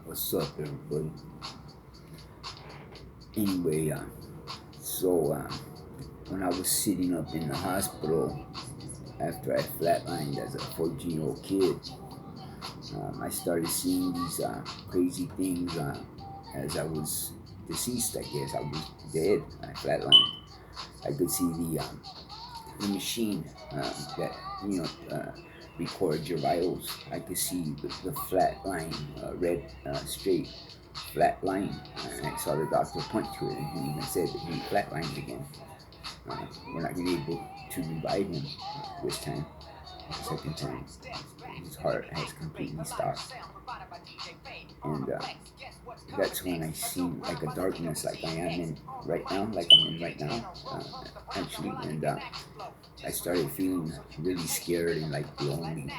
What's up, everybody? Anyway, when I was sitting up in the hospital after I flatlined as a 14-year-old kid, I started seeing these crazy things as I was deceased, I guess. I was dead. I flatlined. I could see the machine that, records your vitals. I could see the flat line, red, straight, flat line. And I saw the doctor point to it, and he even said that he flatlined again. We're not going to be able to revive him this time. The second time, his heart has completely stopped. And that's when I seen like a darkness like I am in right now, actually. And I started feeling really scared and like lonely,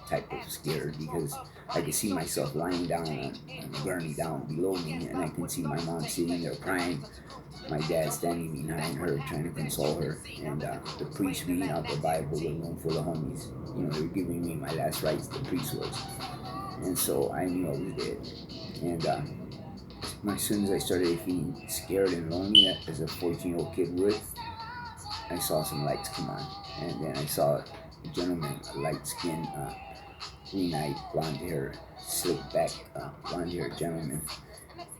type of scared, because I could see myself lying down on the gurney down below me, and I can see my mom sitting there crying, my dad standing behind her trying to console her, and the priest reading out the Bible, the room full of homies. They were giving me my last rites, the priest was. And so I knew I was dead. And as soon as I started feeling scared and lonely, as a 14-year-old kid would, I saw some lights come on. And then I saw a gentleman, a light-skinned, green-eyed, blonde-haired, slick-back, blonde-haired gentleman.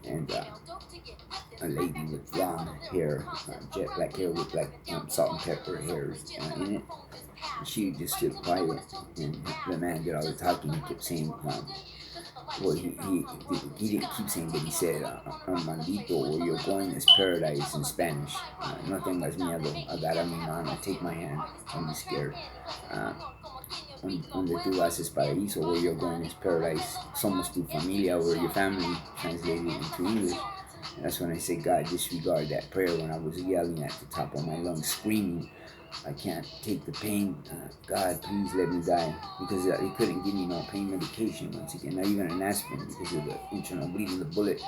And a lady with long hair, jet black hair with like salt and pepper hairs in it. And she just stood quiet, and the man did all the talking. He kept saying, well, he didn't keep saying, but he said, "Maldito, where you're going is paradise" in Spanish. No tengas miedo, agarra mi mano, take my hand, don't be scared. Donde tú vas es paraíso, where you're going is paradise. Somos tu familia, where your family, translated into English. And that's when I said, God, disregard that prayer, when I was yelling at the top of my lungs, screaming, I can't take the pain. God, please let me die. Because they couldn't give me no pain medication once again, not even an aspirin, because of the internal bleeding. The bullet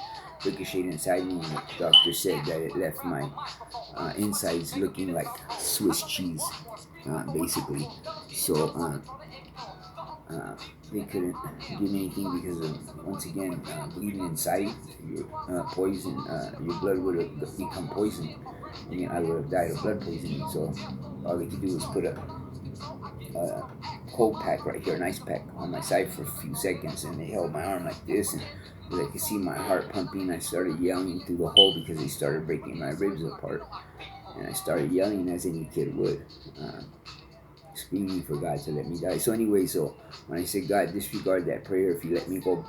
ricocheted inside me, and the doctor said that it left my insides looking like Swiss cheese, basically. So they couldn't give me anything because of, once again, bleeding inside. Your poison, your blood would have become poisoned, and I would have died of blood poisoning. So all they could do was put a cold pack right here, an ice pack on my side for a few seconds, and they held my arm like this, and they could see my heart pumping. I started yelling through the hole because they started breaking my ribs apart, and I started yelling as any kid would, screaming for God to let me die. So anyway, so when I said, God, disregard that prayer, if you let me go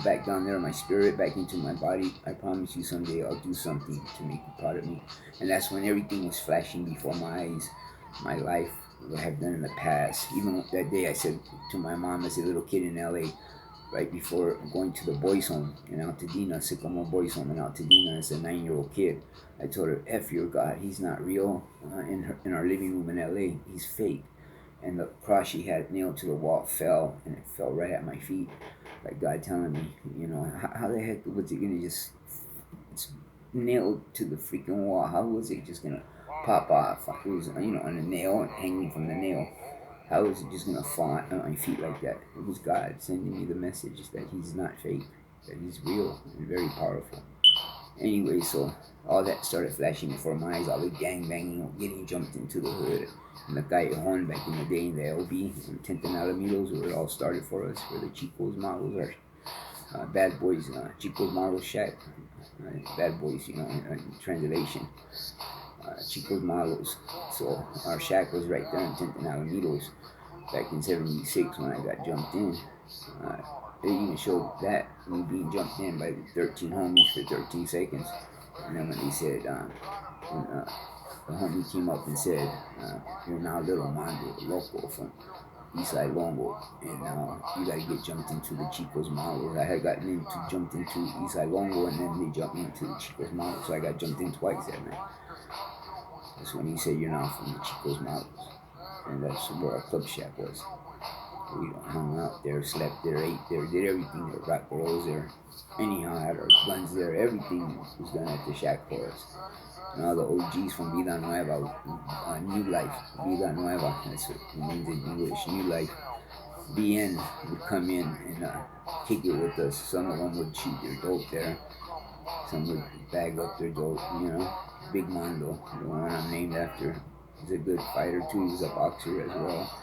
back down there, my spirit back into my body, I promise you someday I'll do something to make you proud of me. And that's when everything was flashing before my eyes, my life, what I have done in the past. Even that day I said to my mom as a little kid in L.A., right before going to the boys' home in Altadena, Sycamore Boys' Home in Altadena, as a 9-year-old kid, I told her, F your God, he's not real. In our living room in L.A., he's fake. And the cross she had nailed to the wall fell, and it fell right at my feet. Like God telling me, how the heck was it gonna it's nailed to the freaking wall? How was it just gonna pop off? It was, on a nail, hanging from the nail. How was it just gonna fall on my feet like that? It was God sending me the message that he's not fake, that he's real and very powerful. Anyway, so all that started flashing before my eyes, all the gang banging, getting jumped into the hood, and the Callejon back in the day in the LB, in 10th and Alamedos, where it all started for us, where the Chicos models are, bad boys, Chicos model shack, bad boys, in translation, Chicos models. So our shack was right there in 10th and Alamedos back in 76 when I got jumped in. They even showed that, me being jumped in by the 13 homies for 13 seconds. And then when they said, when the homie came up and said, you're now LiL'Mando'Loco from Eastside Longo, and you gotta get jumped into the Chicos model. I had gotten jumped into Eastside Longo, and then they jumped me into the Chicos model, so I got jumped in twice that night. That's when he said, you're now from the Chicos models. And that's where our club shack was. We hung out there, slept there, ate there, did everything there, rock rolls there. Anyhow, had our guns there, everything was done at the shack for us. And all the OGs from Vida Nueva, New Life, Vida Nueva, that's what it means in English, New Life. BN would come in and kick it with us. Some of them would shoot their dope there. Some would bag up their dope, Big Mondo, the one I'm named after, is a good fighter too. He was a boxer as well.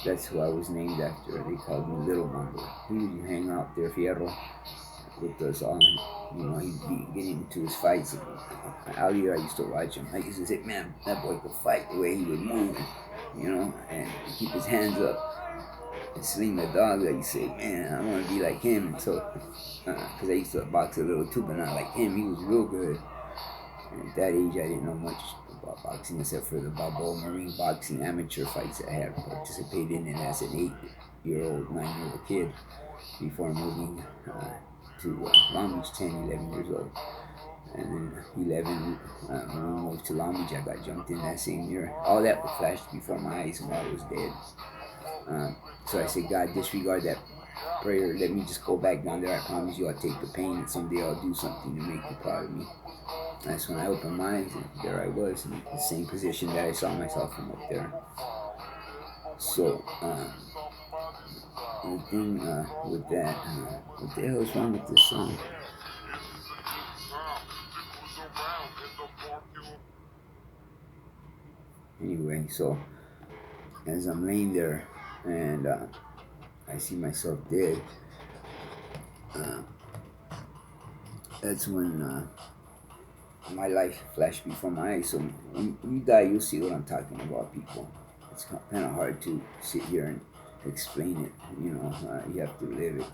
That's who I was named after. They called me Little Mondo. He would hang out there, Fierro, with us all. He'd be getting into his fights. Out here, I used to watch him. I used to say, man, that boy could fight the way he would move, and keep his hands up. And Sling the dog, I used to say, man, I want to be like him. And so, because I used to box a little too, but not like him. He was real good. And at that age, I didn't know much about boxing except for the Balboa Marine boxing amateur fights I had participated in as an 8-year-old, 9-year-old kid before moving to Long Beach, 10, 11 years old. And then 11, when we moved to Long Beach, I got jumped in that same year. All that flashed before my eyes while I was dead. So I said, God, disregard that prayer. Let me just go back down there. I promise you I'll take the pain, and someday I'll do something to make you proud of me. That's when I opened my eyes, and there I was in the same position that I saw myself from up there. So, the thing with that, what the hell is wrong with this song? Anyway, so as I'm laying there and I see myself dead, that's when my life flashed before my eyes. So when you die, you'll see what I'm talking about, people. It's kind of hard to sit here and explain it. You have to live it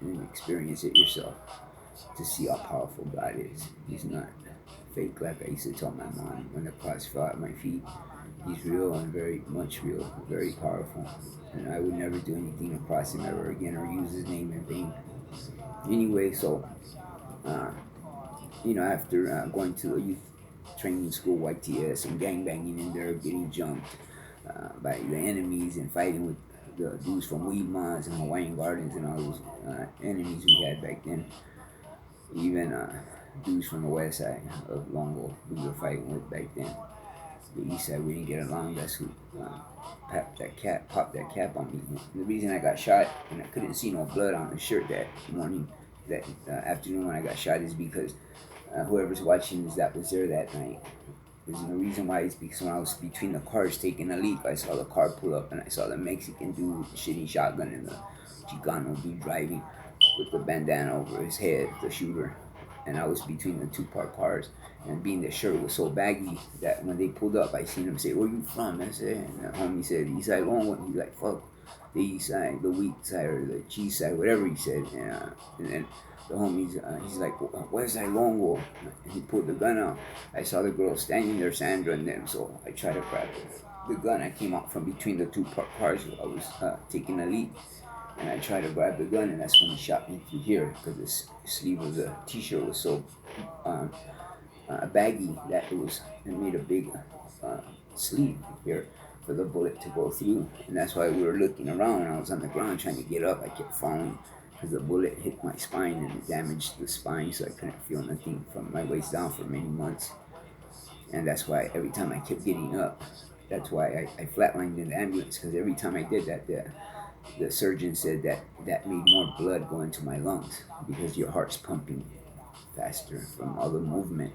and experience it yourself to see how powerful God is. He's not fake like I used to tell my mom when the cross fell at my feet. He's real and very much real, very powerful. And I would never do anything to cross him ever again or use his name in vain. Anyway, so, after going to a youth training school, YTS, and gangbanging in there, getting jumped by the enemies and fighting with the dudes from Weedmonds and Hawaiian Gardens and all those enemies we had back then. Even dudes from the west side of Longo we were fighting with back then. The east side we didn't get along. That's who popped that cap on me. The reason I got shot and I couldn't see no blood on the shirt that afternoon when I got shot is because whoever's watching this that was there that night. There's no reason why. It's because when I was between the cars taking a leak, I saw the car pull up and I saw the Mexican dude with the shitty shotgun and the Chicano dude driving with the bandana over his head, the shooter. And I was between the two parked cars. And being the shirt was so baggy that when they pulled up, I seen him say, "Where you from?" I said, and the homie said, "East side long one." He's like, "Fuck the east side, the weak side, or the cheese side," whatever he said. And then the homies, he's like, "Where's that long wall?" And he pulled the gun out. I saw the girl standing there, Sandra, and them. So I tried to grab the gun. I came out from between the two parked cars. I was taking a leak. And I tried to grab the gun, and that's when he shot me through here because the sleeve of the t-shirt was so baggy that it made a big sleeve here for the bullet to go through. And that's why we were looking around. And I was on the ground trying to get up. I kept falling because the bullet hit my spine and it damaged the spine, so I couldn't feel nothing from my waist down for many months. And that's why every time I kept getting up, that's why I flatlined in the ambulance, because every time I did that, the surgeon said that made more blood go into my lungs because your heart's pumping faster from all the movement.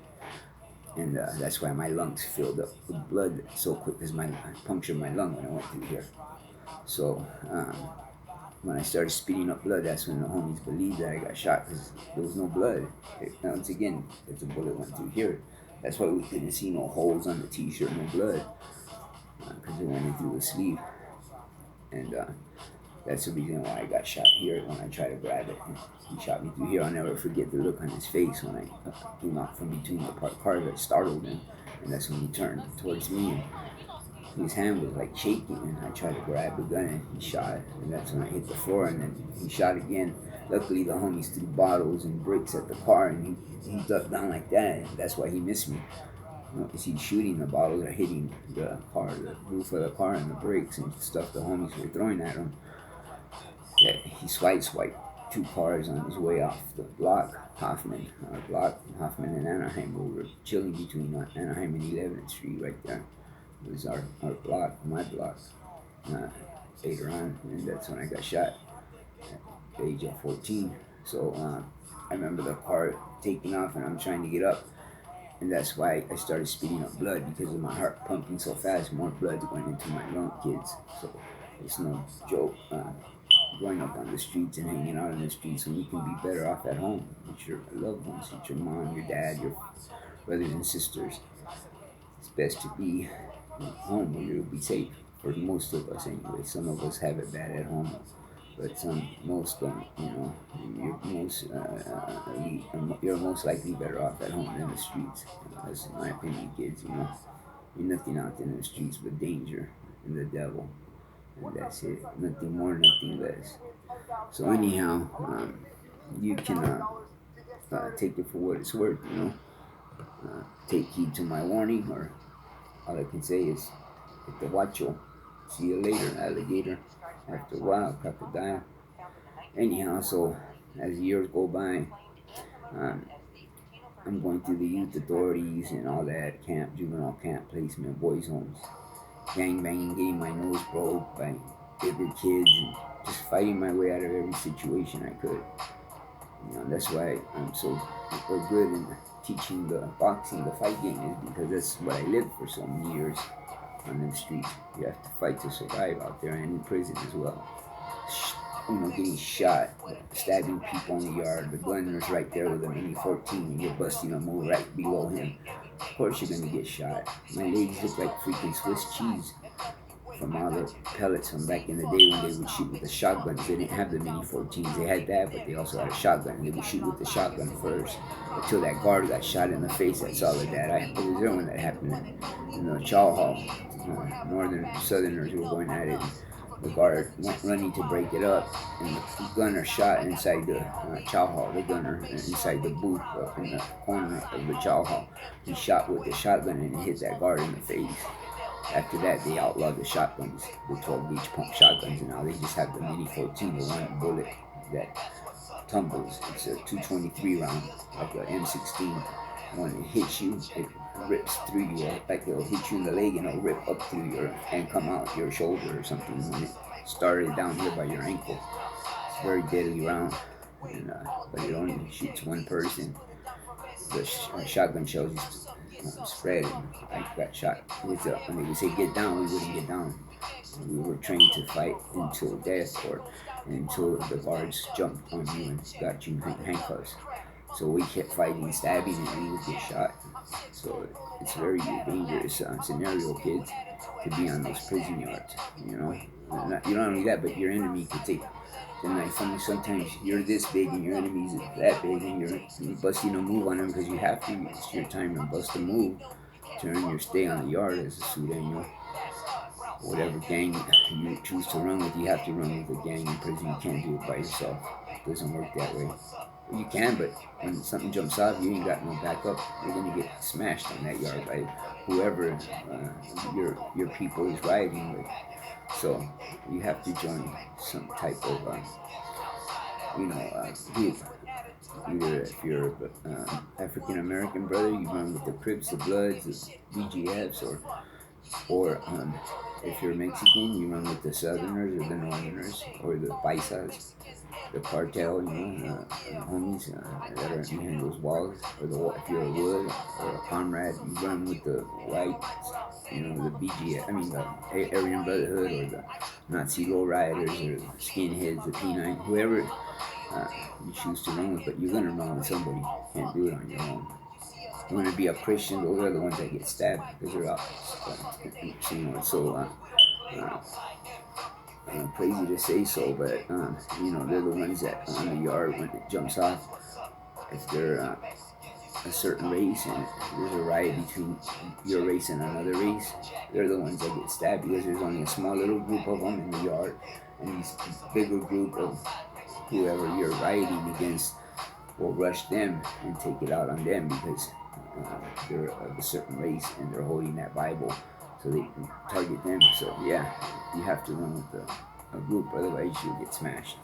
And that's why my lungs filled up with blood so quick, because I punctured my lung when I went through here. So when I started spitting up blood, that's when the homies believed that I got shot, because there was no blood. Once again, if the bullet went through here, that's why we couldn't see no holes on the t-shirt, no blood, because it went in through the sleeve. And that's the reason why I got shot here when I tried to grab it. He shot me through here. I'll never forget the look on his face when I came out from between the parked cars. I startled him, and that's when he turned towards me. And his hand was like shaking, and I tried to grab the gun, and he shot. And that's when I hit the floor, and then he shot again. Luckily, the homies threw bottles and bricks at the car, and he ducked down like that, and that's why he missed me. Is he shooting the bottles or hitting the car, the roof of the car, and the brakes and stuff the homies were throwing at him? Yeah, he swiped 2 cars on his way off the block, Hoffman and Anaheim. We were chilling between Anaheim and 11th Street right there. It was our block, my block. later on, and that's when I got shot at the age of 14. So I remember the car taking off, and I'm trying to get up, and that's why I started spitting up blood because of my heart pumping so fast. More blood went into my lung, kids. So it's no joke. Growing up on the streets and hanging out on the streets when you can be better off at home with your loved ones, with your mom, your dad, your brothers and sisters. It's best to be home where you'll be safe. For most of us, anyway. Some of us have it bad at home, but most don't. You're most likely better off at home than the streets. That's my opinion, kids. You're nothing out there in the streets but danger and the devil, and that's it. Nothing more, nothing less. So anyhow, you can take it for what it's worth. Take heed to my warning, or all I can say is, hit the watcho. See you later, alligator. After a while, crocodile. Anyhow, so as years go by, um, I'm going through the youth authorities and all that, juvenile camp placement, boys' homes, gang banging, getting my nose broke by bigger kids, and just fighting my way out of every situation I could. That's why I'm so good in teaching the boxing, the fight game, is because that's what I lived for so many years on the streets. You have to fight to survive out there, and in prison as well. Getting shot, stabbing people in the yard. The gunner's right there with a mini 14, and you're busting a move right below him. Of course you're gonna get shot. My legs look like freaking Swiss cheese from all the pellets from back in the day when they would shoot with the shotguns. They didn't have the mini 14s. They had that, but they also had a shotgun. They would shoot with the shotgun first until that guard got shot in the face. That's all of that. It was there when that happened in the chow hall. Northern Southerners were going at it. The guard went running to break it up, and the gunner shot inside the chow hall. The gunner inside the booth in the corner of the chow hall. He shot with the shotgun and hit that guard in the face. After that, they outlawed the shotguns, the 12-gauge pump shotguns, and now they just have the mini 14, the one bullet that tumbles. It's a 223 round, like an M16. When it hits you, it rips through you, like it'll hit you in the leg and it'll rip up through and come out your shoulder or something. When it started down here by your ankle, it's a very deadly round, but it only shoots one person. The shotgun shells spread, and I got shot. When they would say get down, we wouldn't get down. We were trained to fight until death, or until the guards jumped on you and got you in handcuffs. So we kept fighting, stabbing, and we would get shot. So it's a very dangerous scenario, kids, to be on those prison yards. Not only that, but your enemy could take the knife. Sometimes you're this big and your enemy's that big, and you're busting a move on them because you have to. It's your time to bust a move to earn your stay on the yard as a Sudanese. Whatever gang you choose to run with, you have to run with a gang in prison. You can't do it by yourself. It doesn't work that way. You can, but when something jumps off, you ain't got no backup. You're gonna get smashed on that yard by whoever your people is riding with. So you have to join some type of group. Either if you're African American brother, you run with the Crips, the Bloods, the BGFs, or if you're Mexican, you run with the Southerners or the Northerners or the Paisas, the cartel, homies that are behind those walls. Or if you're a Wood or a Comrade, you run with the Whites, the BGF, the Aryan Brotherhood, or the Nazi lowriders, or the skinheads, the P9, whoever you choose to run with, but you're gonna run with somebody. You can't do it on your own. You want to be a Christian, those are the ones that get stabbed because they're out. It's so crazy to say so, but they're the ones that on the yard when it jumps off. If they're a certain race and there's a riot between your race and another race, they're the ones that get stabbed because there's only a small little group of them in the yard, and this bigger group of whoever you're rioting against will rush them and take it out on them because they're of a certain race and they're holding that Bible, so they can target them. So yeah, you have to run with a group, otherwise you'll get smashed.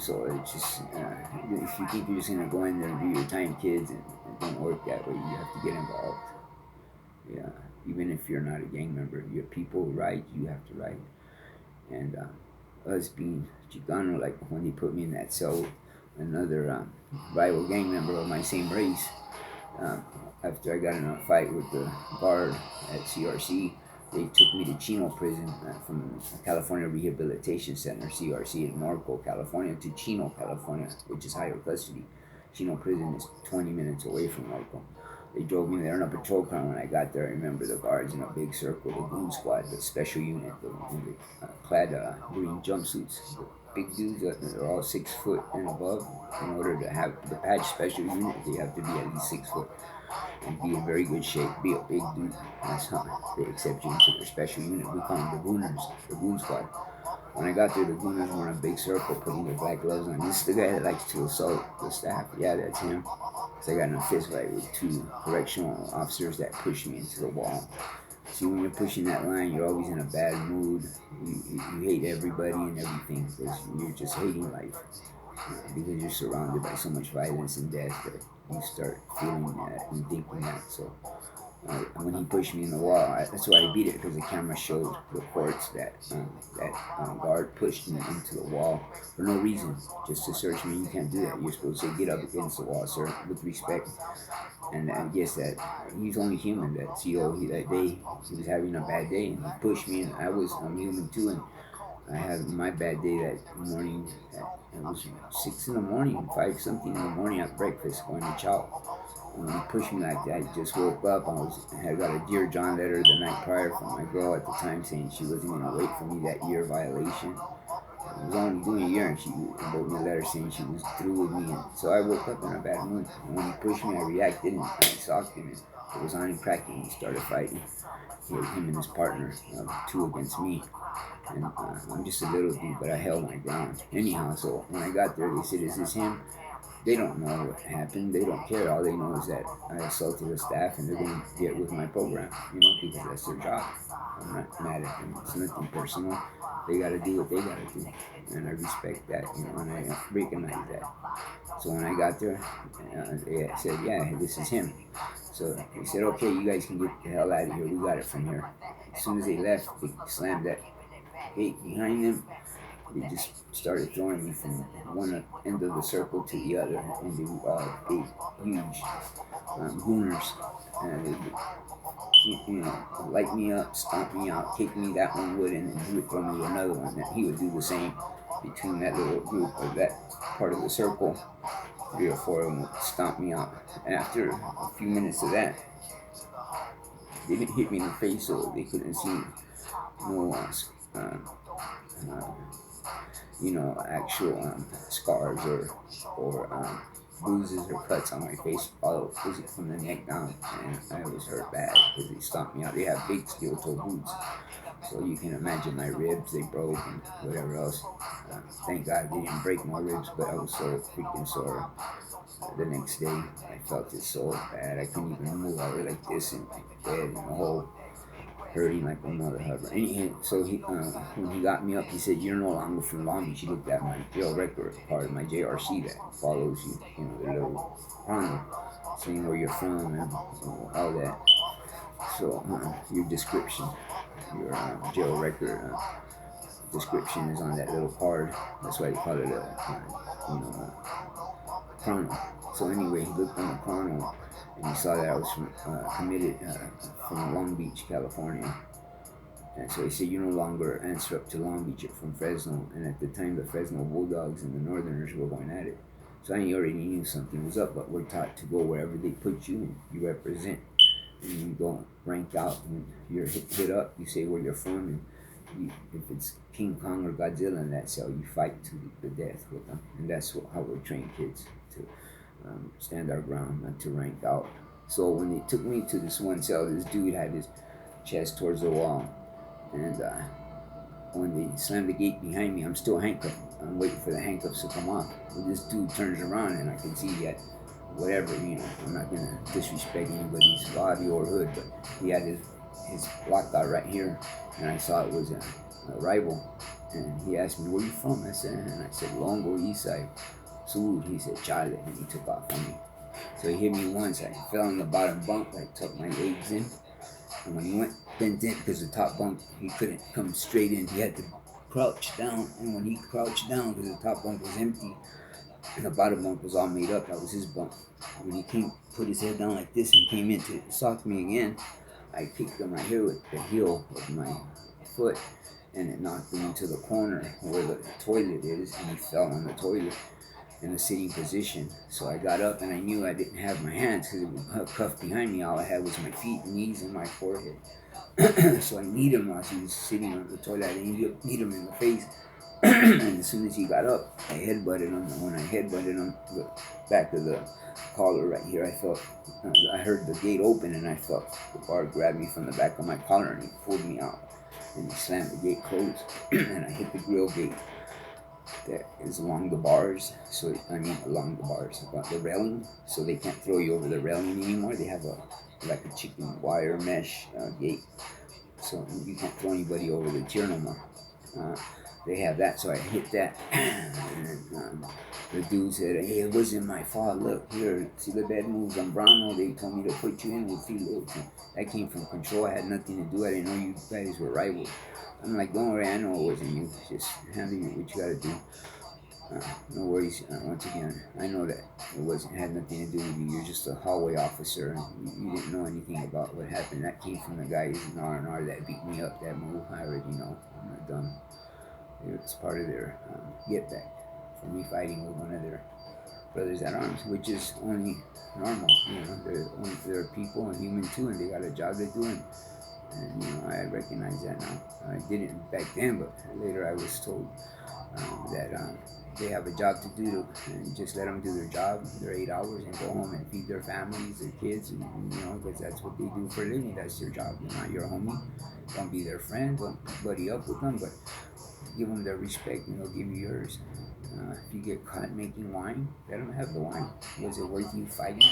So it's just, if you think you're just gonna go in there and do your time, kids, and it don't work that way. You have to get involved. Yeah, even if you're not a gang member, your people ride, you have to ride. And us being Chicano, like when they put me in that cell with another rival gang member of my same race, um, after I got in a fight with the guard at CRC, they took me to Chino prison from California Rehabilitation Center, CRC, in Norco, California, to Chino, California, which is higher custody. Chino prison is 20 minutes away from Norco. They drove me there in a patrol car. When I got there, I remember the guards in a big circle, the goon squad, the special unit, clad green jumpsuits. The big dudes, they're all 6 foot and above. In order to have the patch special unit, they have to be at least 6 foot and be in very good shape, be a big dude. That's how they accept you into their special unit. We call them the gooners, the goon squad. When I got there, the gooners were in a big circle putting their black gloves on. This is the guy that likes to assault the staff. Yeah, that's him. So I got in a fist fight with 2 correctional officers that pushed me into the wall. See, when you're pushing that line, you're always in a bad mood. You hate everybody and everything because you're just hating life. Because you're surrounded by so much violence and death that you start feeling that and thinking that. So when he pushed me in the wall, that's why I beat it, because the camera showed reports that guard pushed me into the wall for no reason, just to search me. You can't do that. You're supposed to get up against the wall, sir, with respect. And I guess that he's only human. That CO, that day he was having a bad day and he pushed me, and I'm human too, and I had my bad day that morning. It was 6 in the morning, 5 something in the morning at breakfast, going to chow. When he pushed me like that, I just woke up. I had got a Dear John letter the night prior from my girl at the time saying she wasn't going to wait for me that year violation. I was only doing a year, and she wrote me a letter saying she was through with me. And so I woke up in a bad mood. And when he pushed me, I reacted and I socked him. And it was on him cracking. He started fighting. He had him and his partner, 2 against me. And I'm just a little dude, but I held my ground. Anyhow, so when I got there, they said, "Is this him?" They don't know what happened. They don't care. All they know is that I assaulted the staff and they're going to get with my program, because that's their job. I'm not mad at them. It's nothing personal. They got to do what they got to do. And I respect that, and I recognize that. So when I got there, they said, "Yeah, this is him." So they said, "Okay, you guys can get the hell out of here. We got it from here." As soon as they left, they slammed that gate behind them. They just started throwing me from one end of the circle to the other, and they were big, huge gooners. And they, light me up, stomp me out, kick me. That one would, and then he would throw me to another one. And he would do the same between that little group or that part of the circle. 3 or 4 of them would stomp me out. And after a few minutes of that, they didn't hit me in the face, so they couldn't see no actual scars or bruises or cuts on my face. All was it from the neck down, and I was hurt bad because they stomped me out. They have big steel-toe boots, so you can imagine my ribs, they broke and whatever else. Thank God they didn't break my ribs, but I was so freaking sore. The next day, I felt it so bad I couldn't even move. I was like this in my bed in the hole, hurting like a mother hubber. And so when he got me up, he said, "You're no longer from Long Beach." He looked at my jail record card, my JRC that follows you, the little chrono, saying where you're from and all that. So your description, your jail record description is on that little card. That's why they call it a chrono. So anyway, he looked on the chrono and he saw that I was committed from Long Beach, California. And so he said, "You no longer answer up to Long Beach, you're from Fresno." And at the time, the Fresno Bulldogs and the Northerners were going at it. So I already knew something was up, but we're taught to go wherever they put you and you represent. And you don't rank out. When you're hit up, you say where you're from, and if it's King Kong or Godzilla in that cell, you fight to the death with them. And that's how we're trained kids, to stand our ground, not to rank out. So when they took me to this one cell, this dude had his chest towards the wall, and when they slammed the gate behind me, I'm still handcuffed. I'm waiting for the handcuffs to come off. Well, this dude turns around, and I can see that whatever, I'm not gonna disrespect anybody's body or hood, but he had his lockout right here, and I saw it was a rival. And he asked me, "Where you from?" I said, "Longo, East Side." So he said, "Charlie," and he took off on me. So he hit me once. I fell on the bottom bunk. I tucked my legs in. And when he went bent in, because the top bunk, he couldn't come straight in. He had to crouched down, and when he crouched down, because the top bunk was empty and the bottom bunk was all made up, that was his bunk. When he came, put his head down like this and came in to sock me again, I kicked him right here with the heel of my foot, and it knocked him into the corner where the toilet is, and he fell on the toilet in a sitting position. So I got up, and I knew I didn't have my hands because it was cuffed behind me. All I had was my feet, knees, and my forehead. So I kneed him while he was sitting on the toilet. I didn't kneed him in the face. And as soon as he got up, I headbutted him. And when I headbutted him, the back of the collar right here, I heard the gate open, and I felt the guard grab me from the back of my collar, and he pulled me out. And he slammed the gate closed, and I hit the grill gate that is along the bars. Along the bars, about the railing, so they can't throw you over the railing anymore. They have like a chicken wire mesh gate, so you can't throw anybody over the tier no more. They have that, so I hit that, and then, the dude said, "Hey, it wasn't my fault. Look here, see the bed moves on Brano. They told me to put you in with Felix." That came from control. I had nothing to do. I didn't know you guys were rivals. I'm like, "Don't worry, I know it wasn't you. Just handle what you gotta do. No worries." Once again, I know that it had nothing to do with you. You're just a hallway officer. You didn't know anything about what happened. That came from the guys in R&R that beat me up. That move, I already know. I'm not dumb. It's part of their get back for me fighting with one of their brothers at arms, which is only normal. They're people and human too, and they got a job to do. And I recognize that now. I didn't back then, but later I was told that they have a job to do, and just let them do their job, their 8 hours, and go home and feed their families, their kids, because that's what they do for a living. That's their job. They're not your homie. Don't be their friend. Don't buddy up with them, but give them their respect, and they'll give you yours. If you get caught making wine, let him have the wine. Was it worth you fighting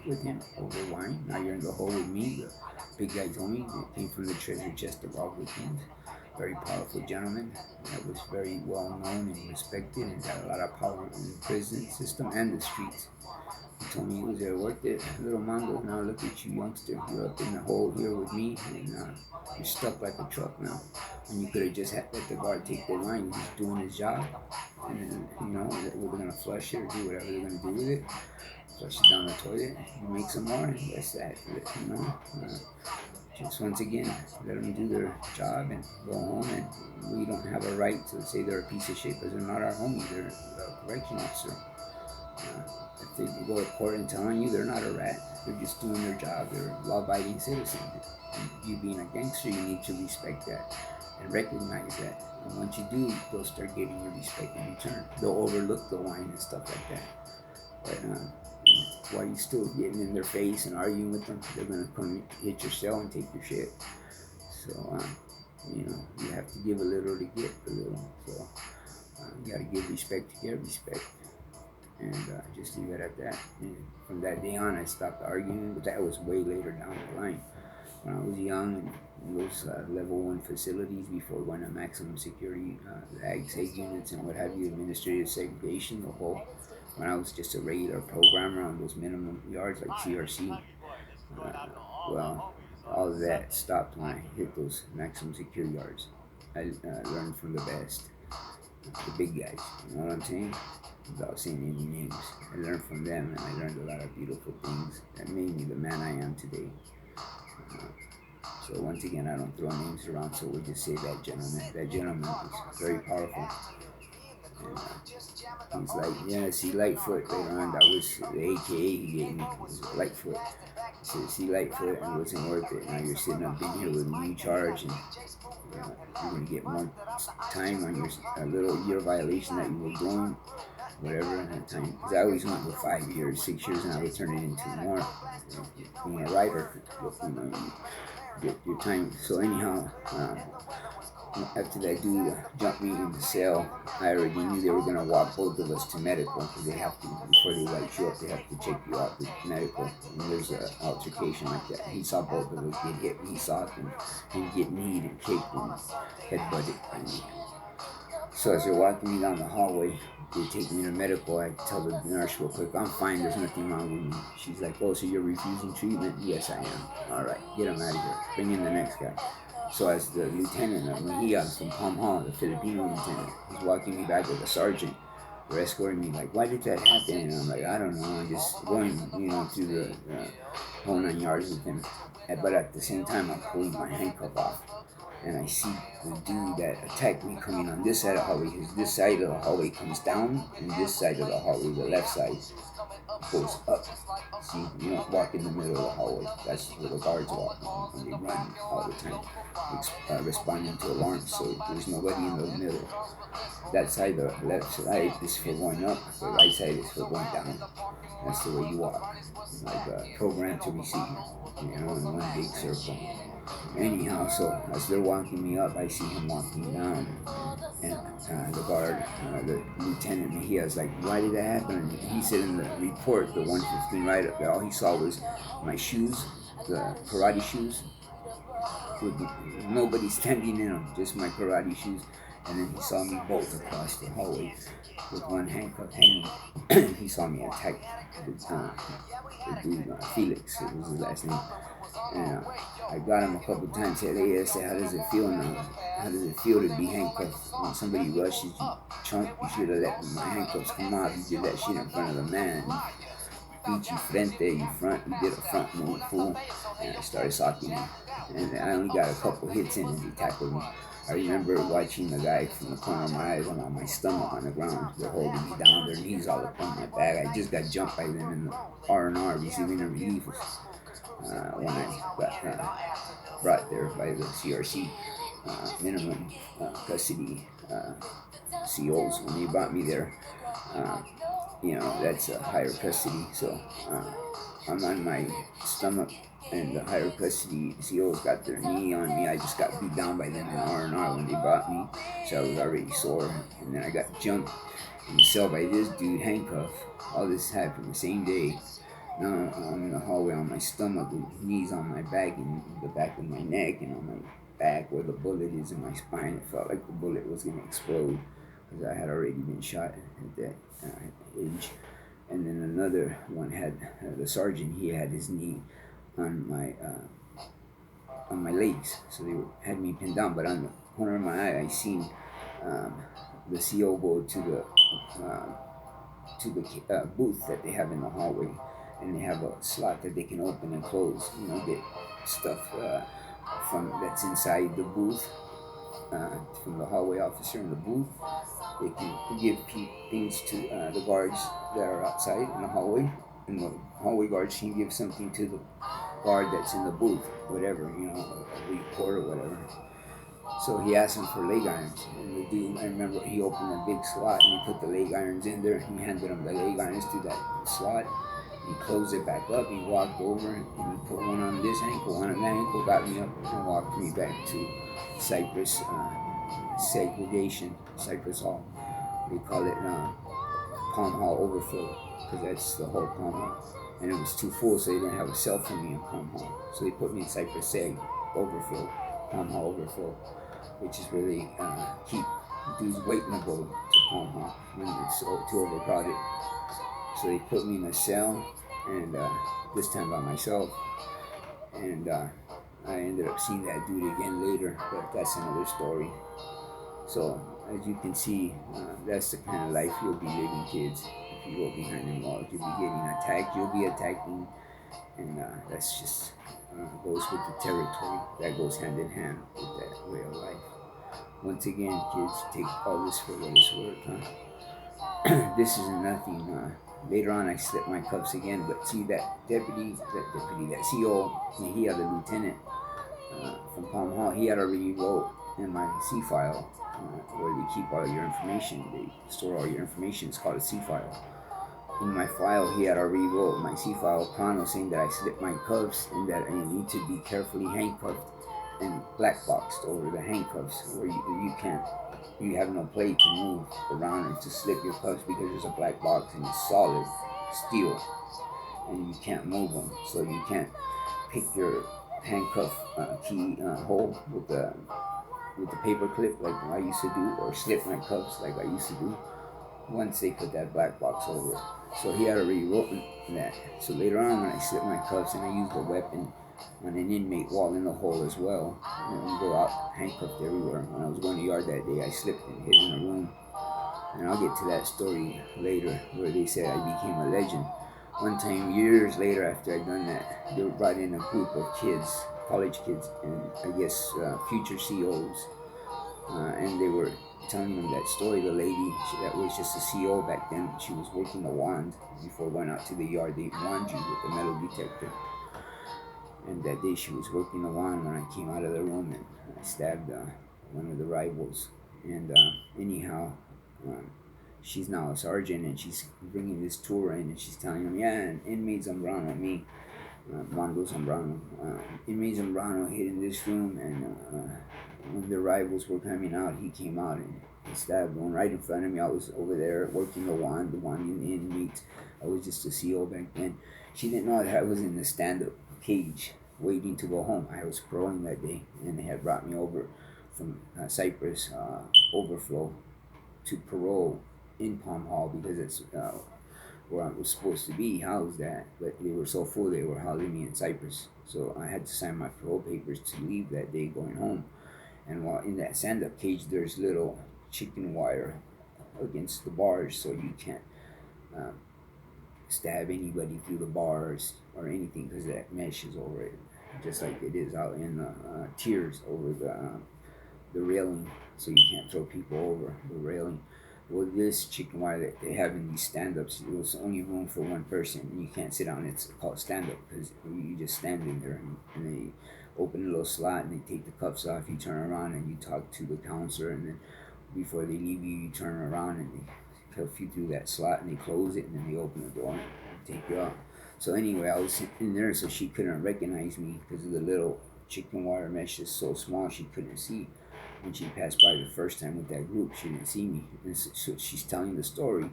with him over wine? Now you're in the hole with me. The big guy told me it came from the treasure chest of all good things. Very powerful gentleman that was very well known and respected, and got a lot of power in the prison system and the streets. He told me he was there, worked it. Little Mongo, now look at you, youngster. You're up in the hole here with me, and you're stuck like a truck now. And you could have just let the guard take the wine. He's doing his job. And we're going to flush it or do whatever they're going to do with it. Flush it down the toilet. You make some more, and that's that. Just once again, let them do their job and go home. And we don't have a right to say they're a piece of shit because they're not our homie. They're a correction officer. If they go to court and telling you they're not a rat, they're just doing their job. They're law-abiding citizens. And you being a gangster, you need to respect that and recognize that. And once you do, they'll start giving you respect in return. They'll overlook the wine and stuff like that. But while you're still getting in their face and arguing with them, they're gonna come hit your cell and take your shit. So you have to give a little to get a little. So you gotta give respect to get respect. And just leave it at that. And from that day on, I stopped arguing, but that was way later down the line. When I was young, in those level 1 facilities before going to maximum security, ag units and what have you, administrative segregation, the whole. When I was just a regular programmer on those minimum yards like CRC, all of that stopped when I hit those maximum security yards. I learned from the best, the big guys. You know what I'm saying? Without saying any names, I learned from them, and I learned a lot of beautiful things that made me the man I am today. So once again, I don't throw names around, so we'll just say that gentleman. That gentleman was very powerful. And he's like, see Lightfoot later on. That was the AKA he gave me. It was Lightfoot. He said, see Lightfoot, and it wasn't worth it. Now you're sitting up in here with a new charge, and you're going to get more time on your little year violation that you were doing, whatever at that time. Because I always went with 5 years, 6 years, and I would turn it into more. Being a writer, get your time. So anyhow, after that dude jumped me in the cell, I already knew they were going to walk both of us to medical, because they have to, before they light you up, they have to check you out with medical. And there's an altercation like that. He saw both of us get hit, he saw it, and he'd get kneed and kicked and headbutted. And so as they're walking me down the hallway, they take me to medical. I tell the nurse real quick, I'm fine, there's nothing wrong with me. She's like, oh, so you're refusing treatment? Yes, I am. All right, get him out of here. Bring in the next guy. So as the lieutenant of Mejia from Palm Hall, the Filipino lieutenant, he's walking me back with a sergeant. They're escorting me like, why did that happen? And I'm like, I don't know. I'm just going, through the whole 9 yards with him. But at the same time, I'm pulling my handcuff off. And I see the dude that attacked me coming on this side of the hallway, because this side of the hallway comes down, and this side of the hallway, the left side, goes up. See, you don't walk in the middle of the hallway. That's where the guards walk, and they run all the time, responding to alarms. So there's nobody in the middle. That side, the left side, is for going up. The right side is for going down. That's the way you walk, like programmed to receive, in one big circle. Anyhow, so as they're walking me up, I see him walking down, and the guard, the lieutenant, he was like, why did that happen? And he said in the report, the 115 right up there, all he saw was my shoes, the karate shoes, with nobody standing in them, just my karate shoes. And then he saw me bolt across the hallway with one handcuff hanging. He saw me attack the dude, Felix, it was his last name. And I got him a couple times. Said, hey, I said, how does it feel now? How does it feel to be handcuffed? When somebody rushes you, chunk, you should have let my handcuffs come off. You did that shit in front of the man. Beat you frente, you front, you did a front move, fool. And I started socking him. And I only got a couple hits in and he tackled me. I remember watching the guy from the corner of my eyes on my stomach on the ground. They're holding me down, their knees all up on my back. I just got jumped by them in the R&R receiving a relief. When I got brought there by the CRC minimum custody COs. When they brought me there, that's a higher custody. So I'm on my stomach, and the higher custody COs got their knee on me. I just got beat down by them in R&R when they brought me, so I was already sore. And then I got jumped in the cell by this dude, handcuffed. All this happened the same day. Now I'm in the hallway on my stomach with knees on my back and the back of my neck and on my back where the bullet is in my spine. It felt like the bullet was going to explode because I had already been shot at that age. And then another one had the sergeant. He had his knee on my legs, so they had me pinned down. But on the corner of my eye, I seen the CO go to the booth that they have in the hallway. And they have a slot that they can open and close, get stuff from that's inside the booth, from the hallway officer in the booth. They can give things to the guards that are outside in the hallway, and the hallway guards can give something to the guard that's in the booth, whatever, a report or whatever. So he asked him for leg irons, and the dude, I remember he opened a big slot and he put the leg irons in there. He handed him the leg irons to that slot. He closed it back up, he walked over, and he put one on this ankle, one on that ankle, got me up, and walked me back to Cypress segregation, Cypress Hall. They call it Palm Hall Overflow, because that's the whole Palm Hall. And it was too full, so they didn't have a cell for me in Palm Hall. So they put me in Cypress Seg Overflow, Palm Hall Overflow, which is where they keep dudes waiting to go to Palm Hall when it's too overcrowded. So they put me in a cell, and this time by myself, and I ended up seeing that dude again later, but that's another story. So as you can see, that's the kind of life you'll be living, kids. If you go behind the walls, you'll be getting attacked, you'll be attacking, and that's just goes with the territory. That goes hand in hand with that way of life. Once again, kids, take all this for what it's worth, huh? This is nothing. Later on, I slipped my cuffs again, but see that deputy, that CO, he had a lieutenant from Palm Hall. He had already wrote in my C file where they keep all your information. They store all your information. It's called a C file. In my file, he had already wrote my C file, Prano, saying that I slipped my cuffs and that I need to be carefully handcuffed and black boxed over the handcuffs, where you have no play to move around and to slip your cuffs because there's a black box and it's solid steel and you can't move them. So you can't pick your handcuff key hole with the paper clip like I used to do, or slip my cuffs like I used to do once they put that black box over it. So he had already written that. So later on, when I slipped my cuffs and I used a weapon, on an inmate wall in the hole as well. And go out handcuffed everywhere. When I was going to yard that day, I slipped and hid in a room. And I'll get to that story later where they said I became a legend. One time, years later after I'd done that, they were brought in a group of kids, college kids, and I guess future COs. And they were telling them that story. The lady that was just a CO back then, she was working the wand before going out to the yard. They wand you with the metal detector. And that day she was working the wand when I came out of the room and I stabbed one of the rivals. And anyhow, um, she's now a sergeant and she's bringing this tour in and she's telling them, yeah, and inmate Zambrano, me, Mondo Zambrano, inmate Zambrano hid in this room and when the rivals were coming out, he came out and he stabbed one right in front of me. I was over there working the wand in the inmates. I was just a CO back then. She didn't know that I was in the stand-up cage waiting to go home. I was paroling that day and they had brought me over from Cypress overflow to parole in Palm Hall because it's where I was supposed to be housed at, but they were so full they were housing me in Cyprus. So I had to sign my parole papers to leave that day going home. And while in that stand-up cage, there's little chicken wire against the bars, so you can't um, stab anybody through the bars or anything because that mesh is over it, just like it is out in the tiers over the railing, so you can't throw people over the railing. Well, this chicken wire that they have in these stand-ups, it was only room for one person, and you can't sit down. It's called stand-up because you just stand in there, and they open a little slot, and they take the cuffs off. You turn around, and you talk to the counselor, and then before they leave you, you turn around, and they cuff you through that slot, and they close it, and then they open the door and take you out. So anyway, I was in there, so she couldn't recognize me because of the little chicken wire mesh is so small she couldn't see. When she passed by the first time with that group, she didn't see me. And so she's telling the story.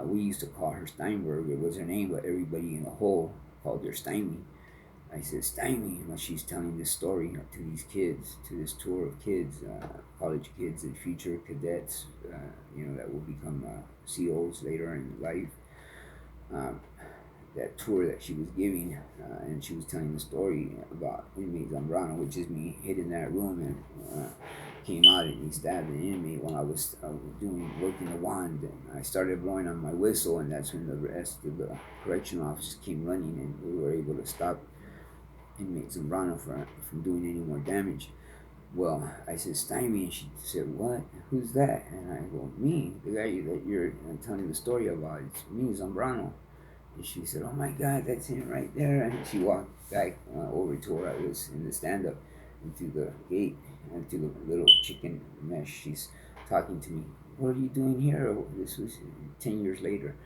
We used to call her Steinberg. It was her name, but everybody in the hole called her Stymie. I said, Stymie. Well, she's telling this story to these kids, to this tour of kids, college kids and future cadets, that will become COs later in life. That tour that she was giving, and she was telling the story about inmate Zambrano, which is me, hid in that room and came out and he stabbed an inmate while I was working the wand, and I started blowing on my whistle, and that's when the rest of the correctional officers came running, and we were able to stop inmate Zambrano from doing any more damage. Well, I said, Stymie, and she said, what? Who's that? And I go, me, the guy that you're telling the story about. It's me, Zambrano. And she said, oh my God, that's him right there. And she walked back over to where I was in the stand-up and through the gate and through the little chicken mesh. She's talking to me. What are you doing here? This was 10 years later.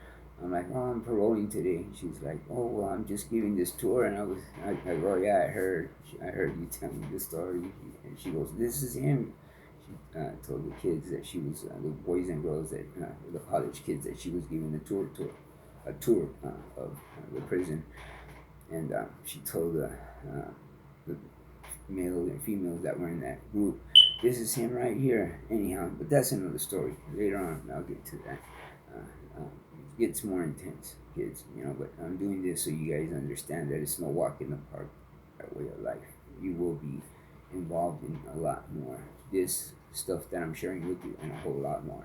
I'm like, oh, I'm paroling today. She's like, oh, well, I'm just giving this tour. And I go, yeah, I heard you tell me the story. And she goes, this is him. She told the kids that she was, the boys and girls, that the college kids, that she was giving a tour of the prison. And she told the males and females that were in that group, this is him right here. Anyhow, but that's another story. Later on, I'll get to that. It gets more intense, kids, but I'm doing this so you guys understand that it's no walk in the park, that way of life. You will be involved in a lot more. This stuff that I'm sharing with you and a whole lot more.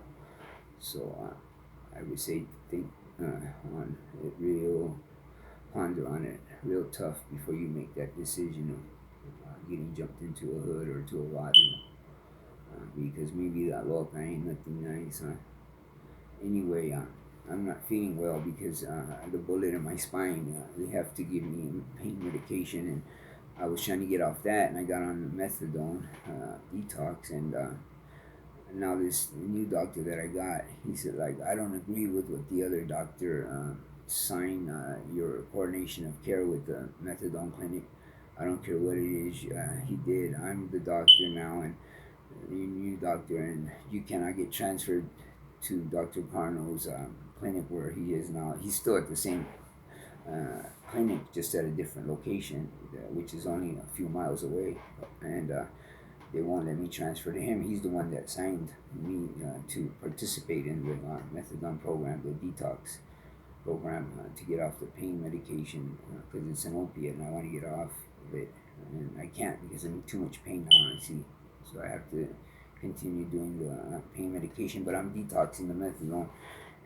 So I would say think on it ponder on it real tough before you make that decision of getting jumped into a hood or to a lobby. Because maybe that loca ain't nothing nice, huh? Anyway, I'm not feeling well because the bullet in my spine, they have to give me pain medication, and I was trying to get off that, and I got on methadone detox, and now this new doctor that I got, he said, like, I don't agree with what the other doctor signed your coordination of care with the methadone clinic. I don't care what it is he did. I'm the doctor now, and the new doctor, and you cannot get transferred to Dr. Carno's clinic where he is now. He's still at the same clinic, just at a different location, which is only a few miles away, and they won't let me transfer to him. He's the one that signed me to participate in the methadone program, the detox program, to get off the pain medication because it's an opiate and I want to get off of it, and I can't because I'm in too much pain now. I see, so I have to continue doing the pain medication. But I'm detoxing the methadone,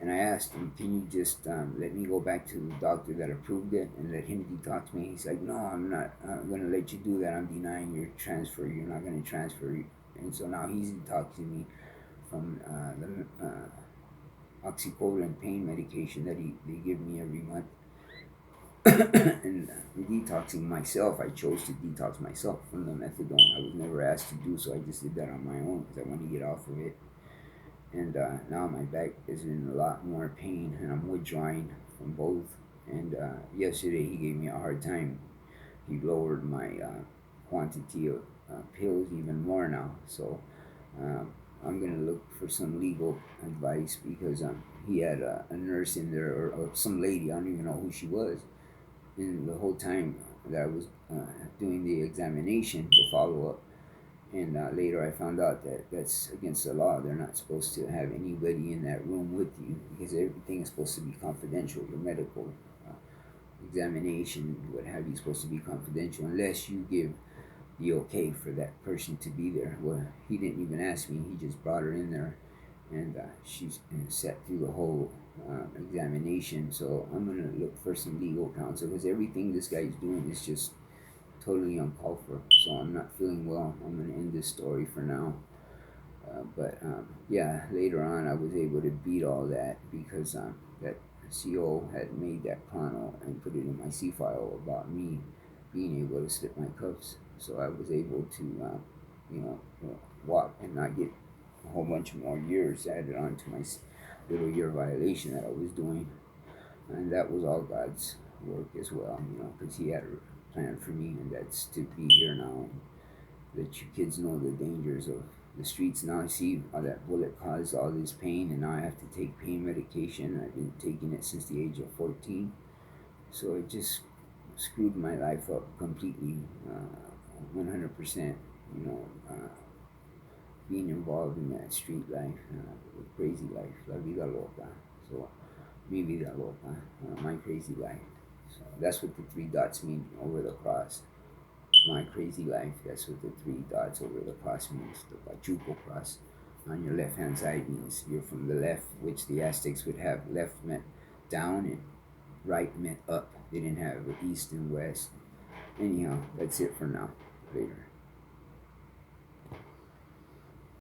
and I asked him, "Can you just let me go back to the doctor that approved it and let him detox me?" He's like, "No, I'm not gonna let you do that. I'm denying your transfer. You're not gonna transfer." And so now he's detoxing me from the oxycodone pain medication that they give me every month. And detoxing myself, I chose to detox myself from the methadone. I was never asked to do so. I just did that on my own because I wanted to get off of it. And now my back is in a lot more pain, and I'm withdrawing from both. And yesterday he gave me a hard time. He lowered my quantity of pills even more now. So um, I'm gonna look for some legal advice because he had a nurse in there, or some lady. I don't even know who she was. And the whole time that I was doing the examination, the follow up, and later I found out that that's against the law. They're not supposed to have anybody in that room with you because everything is supposed to be confidential. Your medical uh, examination, what have you, is supposed to be confidential unless you give the okay for that person to be there. Well, he didn't even ask me. He just brought her in there, and she's sat through the whole examination. So I'm gonna look for some legal counsel because everything this guy's doing is just totally uncalled for. So I'm not feeling well. I'm gonna end this story for now. But yeah, later on I was able to beat all that because that CO had made that chrono and put it in my C file about me being able to slip my cuffs. So I was able to, walk and not get a whole bunch more years added on to my little year violation that I was doing. And that was all God's work as well, because He had a plan for me, and that's to be here now and let you kids know the dangers of the streets. Now I see how that bullet caused all this pain, and now I have to take pain medication. I've been taking it since the age of 14, so it just screwed my life up completely, 100%. You know, being involved in that street life, crazy life, la vida loca. So, mi vida loca, my crazy life. So that's what the three dots mean over the cross. My crazy life. That's what the three dots over the cross means. The Pachuco cross on your left hand side means you're from the left, which the Aztecs would have. Left meant down and right meant up. They didn't have east and west. Anyhow, that's it for now. Later.